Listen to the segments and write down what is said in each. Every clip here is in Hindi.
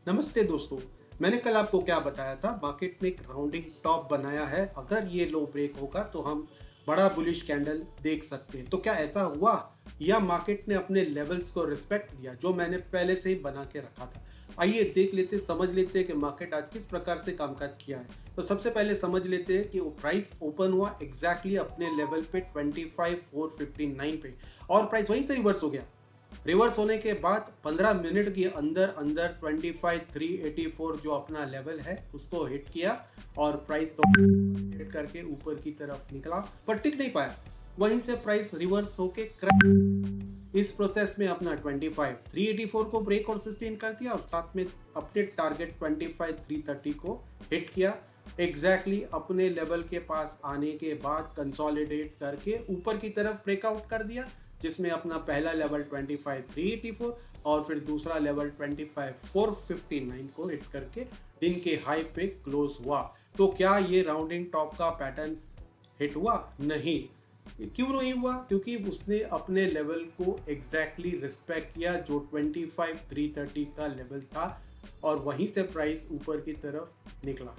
नमस्ते दोस्तों। मैंने कल आपको क्या बताया था, मार्केट ने एक राउंडिंग टॉप बनाया है। अगर ये लो ब्रेक होगा तो हम बड़ा बुलिश कैंडल देख सकते हैं। तो क्या ऐसा हुआ या मार्केट ने अपने लेवल्स को रिस्पेक्ट दिया जो मैंने पहले से ही बना के रखा था? आइए देख लेते, समझ लेते हैं कि मार्केट आज किस प्रकार से कामकाज किया है। तो सबसे पहले समझ लेते हैं कि प्राइस ओपन हुआ एग्जैक्टली अपने लेवल पे 25,459 पे और प्राइस वहीं से रिवर्स हो गया। रिवर्स होने के बाद 15 मिनट के अंदर अंदर 25,384 जो अपना लेवल है उसको हिट किया और प्राइस तो हिट करके ऊपर की तरफ निकला पर टिक नहीं पाया। वहीं से प्राइस रिवर्स होके क्रैश। इस प्रोसेस में अपना 25,384 को ब्रेक और सस्टेन कर दिया और साथ में अपने टारगेट 25,330 को हिट किया। एग्जैक्टली अपने लेवल के पास आने के बाद कंसोलिडेट करके ऊपर की तरफ ब्रेकआउट कर दिया, जिसमें अपना पहला लेवल 25,384 और फिर दूसरा लेवल 25,459 को हिट करके दिन के हाई पे क्लोज हुआ। तो क्या ये राउंडिंग टॉप का पैटर्न हिट हुआ? नहीं। क्यों नहीं हुआ? क्योंकि उसने अपने लेवल को एग्जैक्टली रिस्पेक्ट किया जो 25,330 का लेवल था और वहीं से प्राइस ऊपर की तरफ निकला।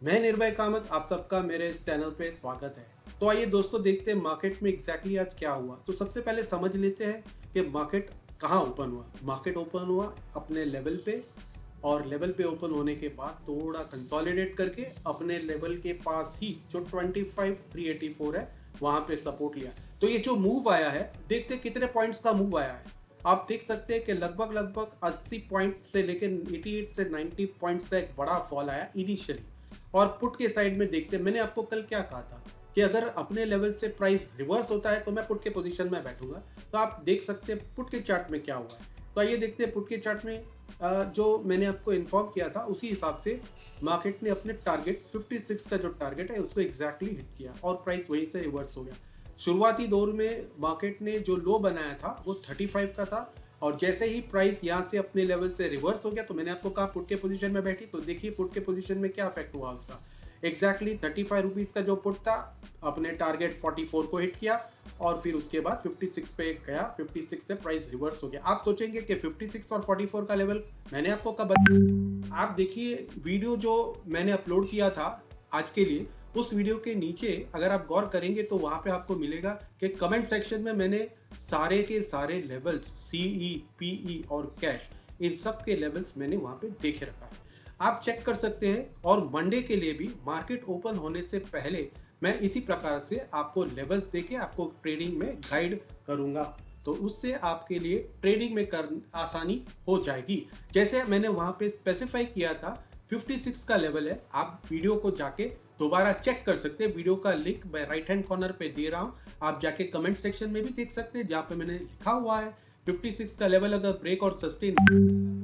मैं निर्भय कामत, आप सबका मेरे इस चैनल पे स्वागत है। तो आइए दोस्तों देखते हैं मार्केट में एग्जैक्टली आज क्या हुआ। तो सबसे पहले समझ लेते हैं कि मार्केट कहाँ ओपन हुआ। मार्केट ओपन हुआ अपने लेवल पे और लेवल पे ओपन होने के बाद थोड़ा कंसोलिडेट करके अपने लेवल के पास ही जो 25,384 है वहां पे सपोर्ट लिया। तो ये जो मूव आया है, देखते कितने पॉइंट्स का मूव आया है। आप देख सकते हैं कि लगभग 80 पॉइंट से लेकर 88 से 90 पॉइंट्स का एक बड़ा फॉल आया इनिशियली। और पुट के साइड में देखते, मैंने आपको कल क्या कहा था कि अगर अपने लेवल से प्राइस रिवर्स होता है तो मैं पुट के पोजीशन में बैठूंगा। तो आप देख सकते हैं पुट के चार्ट में क्या हुआ है। तो आइए देखते हैं पुट के चार्ट में जो मैंने आपको इन्फॉर्म किया था उसी हिसाब से मार्केट ने अपने टारगेट 56 का जो टारगेट है उसको एग्जैक्टली हिट किया और प्राइस वहीं से रिवर्स हो गया। शुरुआती दौर में मार्केट ने जो लो बनाया था वो 35 का था और जैसे ही प्राइस यहाँ से अपने लेवल से रिवर्स हो गया तो मैंने आपको कहा पुट के पोजीशन में बैठी। तो देखिए पुट के पोजीशन में क्या इफेक्ट हुआ उसका। एग्जैक्टली 35 रुपीज़ का जो पुट था अपने टारगेट 44 को हिट किया और फिर उसके बाद 56 पे गया। 56 से प्राइस रिवर्स हो गया। आप सोचेंगे कि 56 और 44 का लेवल मैंने आपको कब बताया? आप देखिए वीडियो जो मैंने अपलोड किया था आज के लिए, उस वीडियो के नीचे अगर आप गौर करेंगे तो वहां पे आपको मिलेगा कि कमेंट सेक्शन में मैंने सारे के सारे लेवल्स सीई, पीई और कैश, इन सब के लेवल्स मैंने वहां पे देखे रखा है। आप चेक कर सकते हैं। और मंडे के लिए भी मार्केट ओपन होने से पहले मैं इसी प्रकार से आपको लेवल्स देके आपको ट्रेडिंग में गाइड करूंगा, तो उससे आपके लिए ट्रेडिंग में कर आसानी हो जाएगी। जैसे मैंने वहां पे स्पेसिफाई किया था 56 का लेवल है। आप वीडियो को जाके दोबारा चेक कर सकते हैं। वीडियो का लिंक मैं राइट हैंड कॉर्नर पे दे रहा हूं, आप जाके कमेंट सेक्शन में भी देख सकते हैं जहां पे मैंने लिखा हुआ है 56 का लेवल अगर ब्रेक और सस्टेन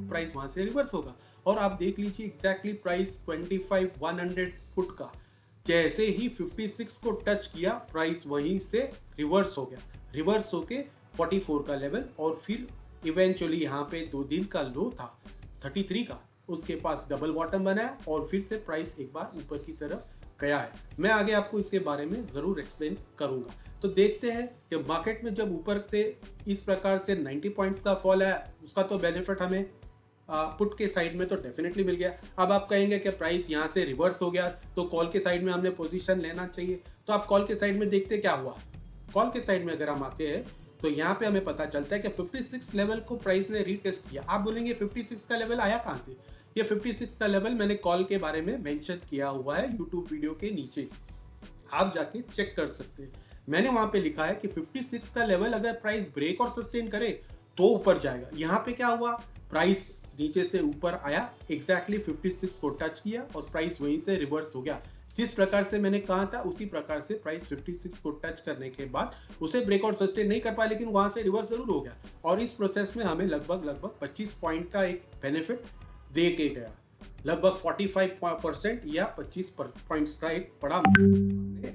प्राइस वहां से रिवर्स होगा। और आप देख लीजिए एग्जैक्टली प्राइस 25,100 पुट का जैसे ही 56 को टच किया प्राइस वहीं से रिवर्स हो गया। रिवर्स होके 44 का लेवल और फिर इवेंचुअली यहाँ पे 2 दिन का लो था 33 का, उसके पास डबल बॉटम बनाया और फिर से प्राइस एक बार ऊपर की तरफ गया है। मैं आगे आपको इसके बारे में जरूर एक्सप्लेन करूंगा। तो देखते हैं कि मार्केट में जब ऊपर से इस प्रकार से 90 पॉइंट्स का फॉल है, उसका तो बेनिफिट हमें पुट के साइड में तो डेफिनेटली मिल गया। अब आप कहेंगे कि प्राइस यहाँ से रिवर्स हो गया तो कॉल के साइड में हमने पोजीशन लेना चाहिए। तो आप कॉल के साइड में देखते क्या हुआ। कॉल के साइड में अगर हम आते हैं तो यहाँ पे हमें पता चलता है कि 56 लेवल को प्राइस ने रीटेस्ट किया। आप बोलेंगे 56 का लेवल आया कहाँ से? ये 56 का लेवल मैंने कॉल के बारे में मेंशन किया हुआ है यूट्यूब वीडियो के नीचे, आप जाके चेक कर सकते हैं। मैंने वहां पे लिखा है कि 56 का लेवल अगर प्राइस ब्रेक और सस्टेन करे तो ऊपर जाएगा। यहाँ पे क्या हुआ, प्राइस नीचे से ऊपर आया, एग्जैक्टली 56 को टच किया और प्राइस वहीं से रिवर्स हो गया। जिस प्रकार से मैंने कहा था उसी प्रकार से प्राइस 56 को टच करने के बाद उसे ब्रेक और सस्टेन नहीं कर पाया, लेकिन वहां से रिवर्स जरूर हो गया। और इस प्रोसेस में हमें लगभग 25 पॉइंट का एक बेनिफिट दे के गया। लगभग 45% या 25 पॉइंट्स का एक बड़ा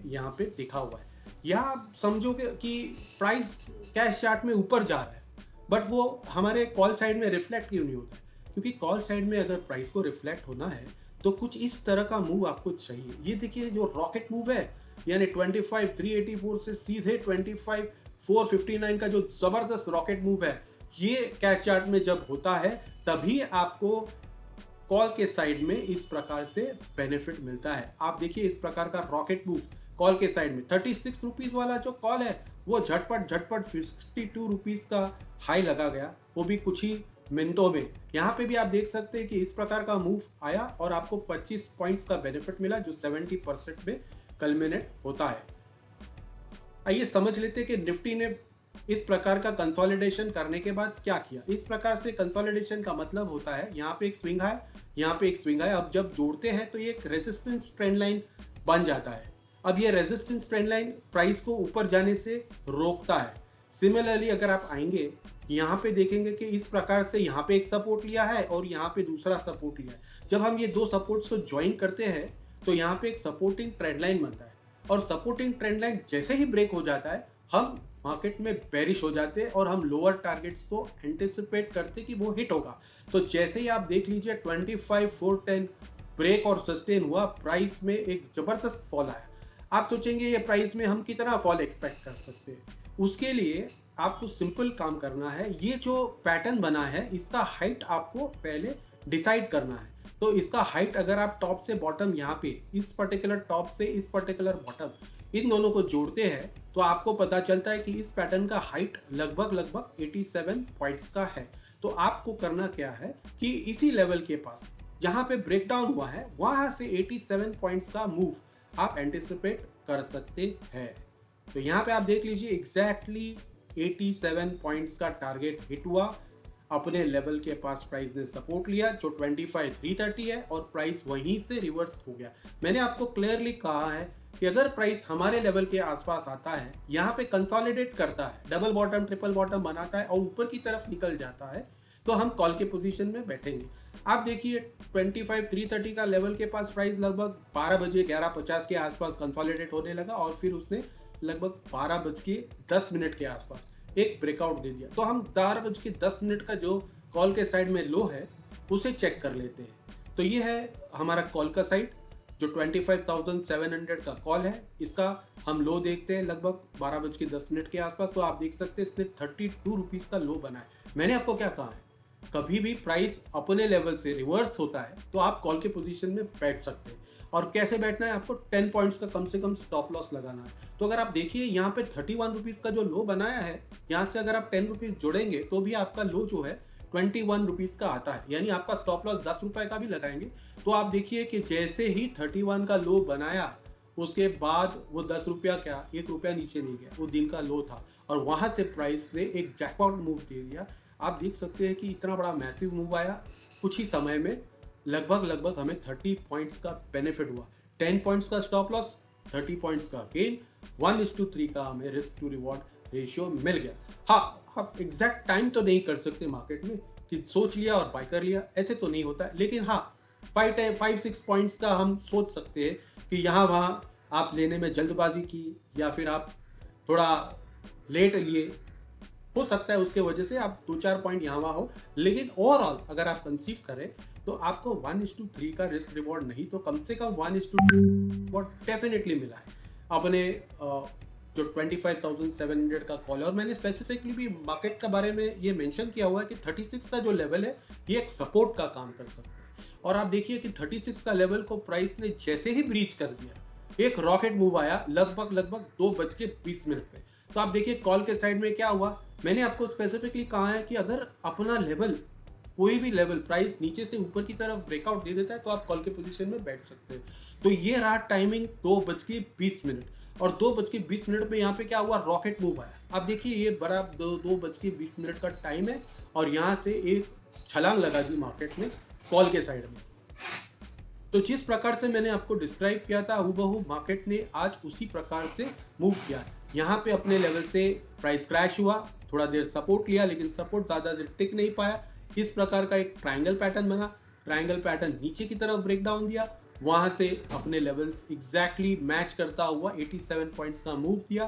यहाँ पे दिखा हुआ है। यहाँ समझो कि प्राइस कैश चार्ट में ऊपर जा रहा है बट वो हमारे कॉल साइड में रिफ्लेक्ट क्यों नहीं होता है? क्योंकि कॉल साइड में अगर प्राइस को रिफ्लेक्ट होना है तो कुछ इस तरह का मूव आपको चाहिए। ये देखिए जो रॉकेट मूव है, यानी 25,384 से सीधे 25,459 का जो जबरदस्त रॉकेट मूव है, ये कैश चार्ट में जब होता है तभी आपको कॉल के साइड में इस प्रकार से बेनिफिट मिलता है। आप देखिए इस प्रकार का रॉकेट मूव कॉल के साइड में 36 रुपीज़ वाला जो कॉल है वो झटपट 62 रुपीज़ का हाई लगा गया, वो भी कुछ ही मिनटों में। यहाँ पे भी आप देख सकते हैं कि इस प्रकार का मूव आया और आपको 25 पॉइंट्स का बेनिफिट मिला जो 70% में कल्मिनेट होता है। आइए समझ लेते हैं कि निफ्टी ने इस प्रकार का कंसोलिडेशन करने के बाद क्या किया। इस प्रकार से कंसोलिडेशन का मतलब होता है यहाँ पे एक स्विंग है, यहाँ पे एक स्विंग है, अब जब जोड़ते हैं तो ये एक रेजिस्टेंस ट्रेंड लाइन बन जाता है। अब ये रेजिस्टेंस ट्रेंड लाइन प्राइस को ऊपर जाने से रोकता है। सिमिलरली अगर आप आएंगे यहाँ पे देखेंगे कि इस प्रकार से यहाँ पे एक सपोर्ट लिया है और यहाँ पे दूसरा सपोर्ट लिया है। जब हम ये दो सपोर्ट्स को ज्वाइन करते हैं तो यहाँ पे एक सपोर्टिंग ट्रेंड लाइन बनता है और सपोर्टिंग ट्रेंड लाइन जैसे ही ब्रेक हो जाता है हम मार्केट में बेरिश हो जाते हैं और हम लोअर टारगेट्स को एंटिसिपेट करते कि वो हिट होगा। तो जैसे ही आप देख लीजिए 25,410 ब्रेक और सस्टेन हुआ, प्राइस में एक जबरदस्त फॉल आया। आप सोचेंगे ये प्राइस में हम कितना फॉल एक्सपेक्ट कर सकते हैं। उसके लिए आपको सिंपल काम करना है, ये जो पैटर्न बना है इसका हाइट आपको पहले डिसाइड करना है। तो इसका हाइट अगर आप टॉप से बॉटम यहाँ पे इस पर्टिकुलर टॉप से इस पर्टिकुलर बॉटम इन दोनों को जोड़ते हैं तो आपको पता चलता है कि इस पैटर्न का हाइट लगभग 87 पॉइंट्स का है। तो आपको करना क्या है कि इसी लेवल के पास जहाँ पे ब्रेकडाउन हुआ है वहाँ से 87 पॉइंट्स का मूव आप एंटिसिपेट कर सकते हैं। तो यहाँ पे आप देख लीजिए एग्जैक्टली 87 पॉइंट्स का टारगेट हिट हुआ। अपने लेवल के पास प्राइस ने सपोर्ट लिया जो 25,330 है और प्राइस वहीं से रिवर्स हो गया। मैंने आपको क्लियरली कहा है कि अगर प्राइस हमारे लेवल के आसपास आता है, यहाँ पे कंसोलिडेट करता है, डबल बॉटम ट्रिपल बॉटम बनाता है और ऊपर की तरफ निकल जाता है तो हम कॉल के पोजीशन में बैठेंगे। आप देखिए 25,330 का लेवल के पास प्राइस लगभग 12 बजे 11:50 के आसपास कंसोलिडेट होने लगा और फिर उसने लगभग 12:10 के आसपास एक ब्रेकआउट दे दिया। तो हम 12:10 का जो कॉल के साइड में लो है उसे चेक कर लेते हैं। तो ये है हमारा कॉल का साइड जो 25,700 का कॉल है, इसका हम लो देखते हैं लगभग 12:10 के आसपास। तो आप देख सकते हैं इसने 32 रुपीज़ का लो बना है। मैंने आपको क्या कहा है, कभी भी प्राइस अपने लेवल से रिवर्स होता है तो आप कॉल के पोजीशन में बैठ सकते हैं। और कैसे बैठना है, आपको 10 पॉइंट्स का कम से कम स्टॉप लॉस लगाना है। तो अगर आप देखिए यहाँ पे 31 रुपीज़ का जो लो बनाया है, यहाँ से अगर आप 10 रुपीज़ जोड़ेंगे तो भी आपका लो जो है 21 रुपीज़ का आता है, यानी आपका स्टॉप लॉस 10 रुपये का भी लगाएंगे तो आप देखिए कि जैसे ही 31 का लो बनाया उसके बाद वो 10 रुपया क्या 1 रुपया नीचे नहीं गया, वो दिन का लो था और वहाँ से प्राइस ने एक जैकपॉट मूव दे दिया। आप देख सकते हैं कि इतना बड़ा मैसिव मूव आया कुछ ही समय में, लगभग हमें 30 पॉइंट्स का बेनिफिट हुआ। 10 पॉइंट्स का स्टॉप लॉस, 30 पॉइंट्स का गेन, 1:3 का हमें रिस्क टू रिवॉर्ड रेशियो मिल गया। हाँ, आप एग्जैक्ट टाइम तो नहीं कर सकते मार्केट में कि सोच लिया और बाय कर लिया, ऐसे तो नहीं होता है। लेकिन हाँ 5-6 पॉइंट्स का हम सोच सकते हैं कि यहाँ वहाँ आप लेने में जल्दबाजी की या फिर आप थोड़ा लेट लिए, हो सकता है उसके वजह से आप 2-4 पॉइंट यहाँ वहाँ हो। लेकिन ओवरऑल अगर आप कंसीव करें तो आपको 1:3 का रिस्क रिवॉर्ड नहीं तो कम से कम 1:2 रिवॉर्ड डेफिनेटली मिला है अपने जो 25,700 का कॉल है। और मैंने स्पेसिफिकली भी मार्केट के बारे में ये मेंशन किया हुआ है कि 36 का जो लेवल है ये एक सपोर्ट का काम कर सकता है। और आप देखिए कि 36 का लेवल को प्राइस ने जैसे ही ब्रीच कर दिया, एक रॉकेट मूव आया लगभग 2:20 पे। तो आप देखिए कॉल के साइड में क्या हुआ, मैंने आपको स्पेसिफिकली कहा है कि अगर अपना लेवल कोई भी लेवल प्राइस नीचे से ऊपर की तरफ ब्रेकआउट दे देता है तो आप कॉल के पोजीशन में बैठ सकते हैं। तो ये रहा टाइमिंग 2:20 और 2:20 में यहाँ पे क्या हुआ, रॉकेट मूव आया। आप देखिए ये बड़ा 2:20 का टाइम है और यहाँ से एक छलांग लगा दी मार्केट में कॉल के साइड में। तो जिस प्रकार से मैंने आपको डिस्क्राइब किया था हूबहू मार्केट ने आज उसी प्रकार से मूव किया। यहाँ पे अपने लेवल से प्राइस क्रैश हुआ, थोड़ा देर सपोर्ट लिया लेकिन सपोर्ट ज़्यादा देर टिक नहीं पाया। इस प्रकार का एक ट्रायंगल पैटर्न बना, ट्रायंगल पैटर्न नीचे की तरफ ब्रेक डाउन दिया, वहाँ से अपने लेवल्स एग्जैक्टली मैच करता हुआ 87 पॉइंट्स का मूव दिया।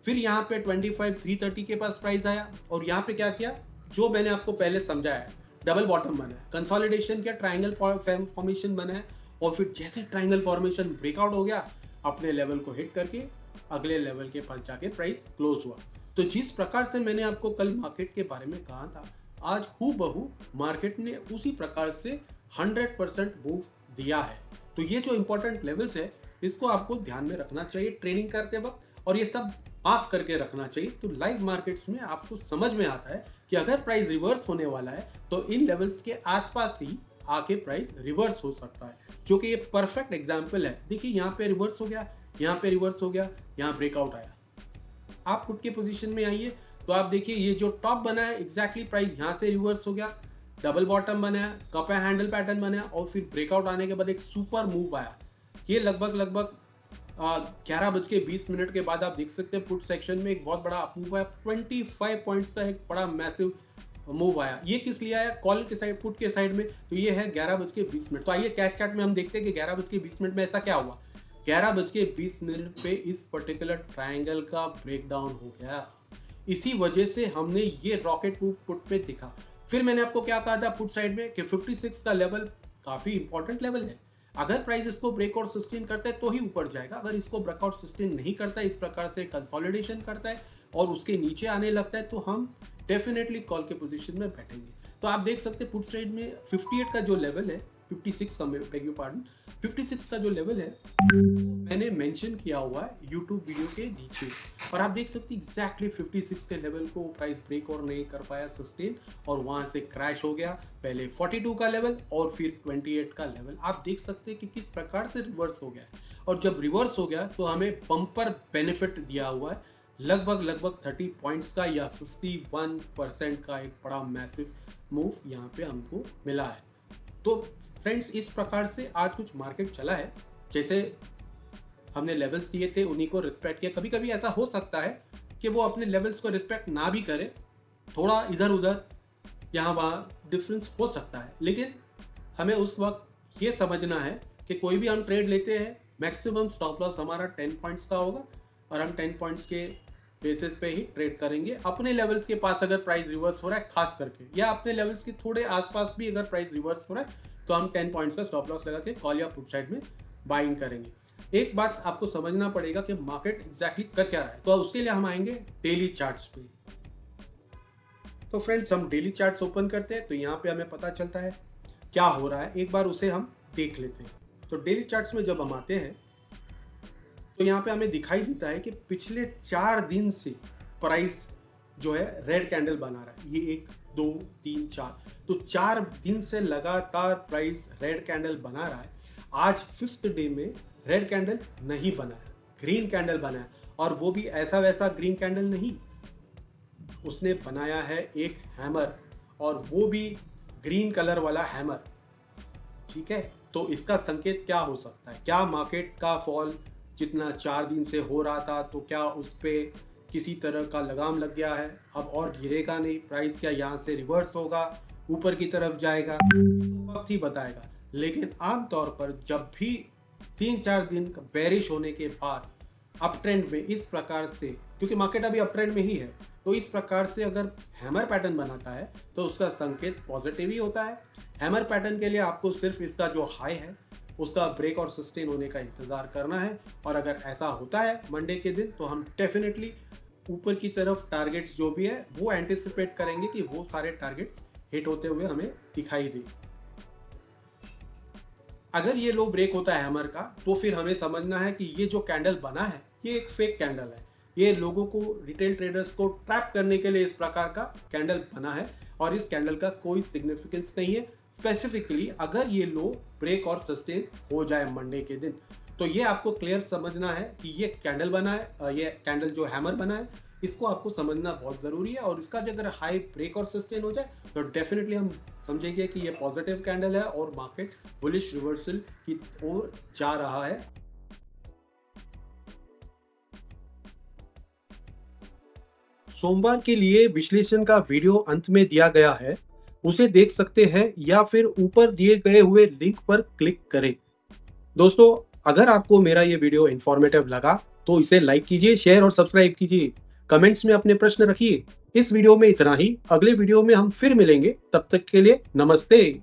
फिर यहाँ पे 25,330 के पास प्राइस आया और यहाँ पे क्या किया, जो मैंने आपको पहले समझाया, डबल बॉटम बना है, कंसोलिडेशन किया, ट्रायंगल फॉर्मेशन बना है और फिर जैसे ट्रायंगल फॉर्मेशन ब्रेकआउट हो गया अपने लेवल को हिट करके अगले लेवल के पास जाके प्राइस क्लोज हुआ। तो जिस प्रकार से मैंने आपको कल मार्केट के बारे में कहा था आज हूबहू मार्केट ने उसी प्रकार से 100% मूव दिया है। तो ये जो इंपॉर्टेंट लेवल्स है इसको आपको ध्यान में रखना चाहिए ट्रेडिंग करते वक्त, और ये सब मार्क करके रखना चाहिए। तो लाइव मार्केट्स में आपको समझ में आता है कि अगर प्राइस रिवर्स होने वाला है तो इन लेवल्स के आसपास ही आके प्राइस रिवर्स हो सकता है, जो कि ये परफेक्ट एग्जांपल है। देखिए यहाँ पे रिवर्स हो गया, यहाँ पे रिवर्स हो गया, यहाँ ब्रेकआउट आया। आप पुट के पोजीशन में आइए तो आप देखिए ये जो टॉप बना है एग्जैक्टली प्राइस यहाँ से रिवर्स हो गया, डबल बॉटम बनाया, कप एंड हैंडल पैटर्न बनाया और फिर ब्रेकआउट आने के बाद एक सुपर मूव आया। ये लगभग 11:20 के बाद आप देख सकते हैं पुट सेक्शन में एक बहुत बड़ा अप मूव आया, 25 पॉइंट्स का एक बड़ा मैसिव मूव आया। ये किस लिए आया? कॉल के साइड, पुट के साइड में। तो ये है 11:20। तो आइए कैश चार्ट में हम देखते हैं कि 11:20 में ऐसा क्या हुआ। 11:20 पे इस पर्टिकुलर ट्रायंगल का ब्रेकडाउन हो गया। इसी वजह से हमने ये रॉकेट मूव पुट पे दिखा। फिर मैंने आपको क्या कहा था पुट साइड में कि 56 का लेवल काफी इंपॉर्टेंट लेवल है। अगर प्राइस इसको ब्रेकआउट सस्टेन करता है तो ही ऊपर जाएगा। अगर इसको ब्रेकआउट सस्टेन नहीं करता है, इस प्रकार से कंसोलिडेशन करता है और उसके नीचे आने लगता है, तो हम डेफिनेटली कॉल के पोजीशन में बैठेंगे। तो आप देख सकते हैं पुट साइड में 58 का जो लेवल है, 56 का, मैं बेग योर पार्डन, 56 का जो लेवल है मैंने मेंशन किया हुआ है यूट्यूब वीडियो के नीचे, और आप देख सकते हैं एग्जैक्टली 56 के लेवल को प्राइस ब्रेक और नहीं कर पाया सस्टेन, और वहां से क्रैश हो गया। पहले 42 का लेवल और फिर 28 का लेवल। आप देख सकते हैं कि किस प्रकार से रिवर्स हो गया है, और जब रिवर्स हो गया तो हमें बम्पर बेनिफिट दिया हुआ है लगभग 30 पॉइंट्स का या 51% का एक बड़ा मैसिव मूव यहाँ पे हमको मिला है। तो फ्रेंड्स, इस प्रकार से आज कुछ मार्केट चला है। जैसे हमने लेवल्स दिए थे उन्हीं को रिस्पेक्ट किया। कभी कभी ऐसा हो सकता है कि वो अपने लेवल्स को रिस्पेक्ट ना भी करे, थोड़ा इधर उधर यहाँ वहाँ डिफरेंस हो सकता है, लेकिन हमें उस वक्त ये समझना है कि कोई भी हम ट्रेड लेते हैं मैक्सिमम स्टॉप लॉस हमारा 10 पॉइंट्स का होगा, और हम 10 पॉइंट्स के बेसिस पे ही ट्रेड करेंगे। अपने लेवल्स के पास अगर प्राइस रिवर्स हो रहा है खास करके, या अपने लेवल्स के थोड़े आसपास भी अगर प्राइस रिवर्स हो रहा है, तो हम 10 पॉइंट्स का स्टॉप लॉस लगा के कॉल या पुट साइड में बाइंग करेंगे। एक बात आपको समझना पड़ेगा कि मार्केट एग्जैक्टली कर क्या रहा है, तो उसके लिए हम आएंगे डेली चार्ट्स पे। तो फ्रेंड्स, हम डेली चार्ट्स ओपन करते हैं तो यहाँ पे हमें पता चलता है क्या हो रहा है, एक बार उसे हम देख लेते हैं। तो डेली चार्ट्स में जब हम आते हैं तो यहाँ पे हमें दिखाई देता है कि पिछले 4 दिन से प्राइस जो है रेड कैंडल बना रहा है। ये 1 2 3 4, तो 4 दिन से लगातार प्राइस रेड कैंडल बना रहा है। आज 5th डे में रेड कैंडल नहीं बना है, ग्रीन कैंडल बना है, और वो भी ऐसा वैसा ग्रीन कैंडल नहीं, उसने बनाया है एक हैमर, और वो भी ग्रीन कलर वाला हैमर। ठीक है, तो इसका संकेत क्या हो सकता है? क्या मार्केट का फॉल जितना 4 दिन से हो रहा था, तो क्या उस पे किसी तरह का लगाम लग गया है, अब और गिरेगा नहीं प्राइस? क्या यहाँ से रिवर्स होगा, ऊपर की तरफ जाएगा? तो वक्त ही बताएगा। लेकिन आमतौर पर जब भी 3-4 दिन का बेरिश होने के बाद अप ट्रेंड में इस प्रकार से, क्योंकि मार्केट अभी अप ट्रेंड में ही है, तो इस प्रकार से अगर हैमर पैटर्न बनाता है तो उसका संकेत पॉजिटिव ही होता है। हैमर पैटर्न के लिए आपको सिर्फ इसका जो हाई है उसका ब्रेक और सस्टेन होने का इंतजार करना है, और अगर ऐसा होता है मंडे के दिन तो हम डेफिनेटली ऊपर की तरफ टारगेट्स जो भी है वो एंटिसिपेट करेंगे कि वो सारे टारगेट्स हिट होते हुए हमें दिखाई दे। अगर ये लो ब्रेक होता है हैमर का, तो फिर हमें समझना है कि ये जो कैंडल बना है ये एक फेक कैंडल है। ये लोगों को, रिटेल ट्रेडर्स को ट्रैप करने के लिए इस प्रकार का कैंडल बना है, और इस कैंडल का कोई सिग्निफिकेंस नहीं है। स्पेसिफिकली अगर ये लो ब्रेक और सस्टेन हो जाए मंडे के दिन, तो ये आपको क्लियर समझना है कि ये कैंडल बना है, ये कैंडल जो हैमर बना है, इसको आपको समझना बहुत ज़रूरी है। और इसका जो अगर हाई ब्रेक और सस्टेन हो जाए तो डेफिनेटली हम समझेंगे कि ये पॉजिटिव कैंडल है और मार्केट बुलिश रिवर्सल की ओर जा रहा है। सोमवार के लिए विश्लेषण का वीडियो अंत में दिया गया है, उसे देख सकते हैं, या फिर ऊपर दिए गए हुए लिंक पर क्लिक करें। दोस्तों, अगर आपको मेरा ये वीडियो इंफॉर्मेटिव लगा तो इसे लाइक कीजिए, शेयर और सब्सक्राइब कीजिए। कमेंट्स में अपने प्रश्न रखिए। इस वीडियो में इतना ही, अगले वीडियो में हम फिर मिलेंगे, तब तक के लिए नमस्ते।